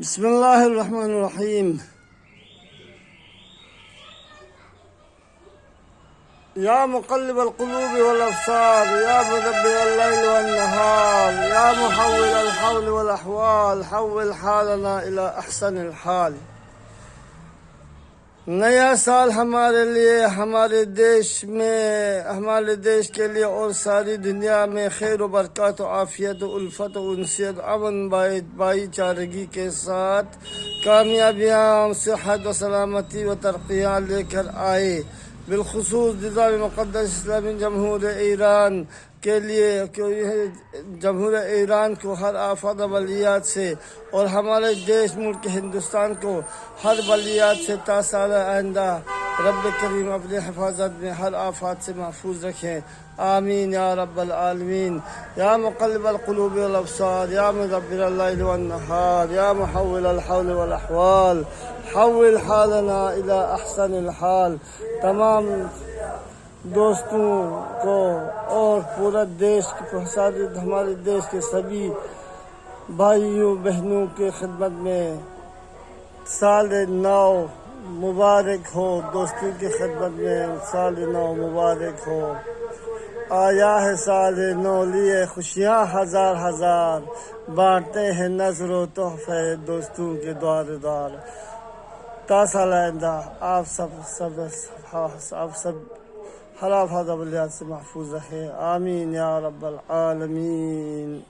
بسم الله الرحمن الرحيم. يا مقلب القلوب والأبصار، يا مدبر الليل والنهار، يا محول الحول والأحوال، حول حالنا إلى أحسن الحال. نیا سال ہمارے لیے، ہمارے دیش کے لیے اور ساری دنیا میں خیر و برکات و عافیت و الفت و انسیت، امن بھائی چارگی کے ساتھ کامیابیاں، صحت و سلامتی و ترقیاں لے کر آئے. بالخصوص نظام مقدس اسلامی جمہور ایران کے لیے، جمہور ایران کو ہر آفات و بلیات سے، اور ہمارے دیش ملک ہندوستان کو ہر بلیات سے تا سال آئندہ رب کریم اپنے حفاظت میں ہر آفات سے محفوظ رکھیں. آمین یا رب العالمین. یا مقلب القلوب والابصار، یا مدبر اللیل والنہار، یا محول الحول والاحوال، حول حالنا الى احسن الحال. تمام دوستوں کو اور پورا دیش ہمارے دیش کے سبھی بھائیوں بہنوں کی خدمت میں سال نو مبارک ہو. دوستوں کی خدمت میں سال نو مبارک ہو. آیا ہے سال نو، لیے خوشیاں ہزار ہزار، بانٹتے ہیں نظر و تحفے دوستوں کے دوار دار. تا سال آئندہ آپ سب ہر آفات و بلیات سے محفوظ رہے. آمین یا رب العالمین.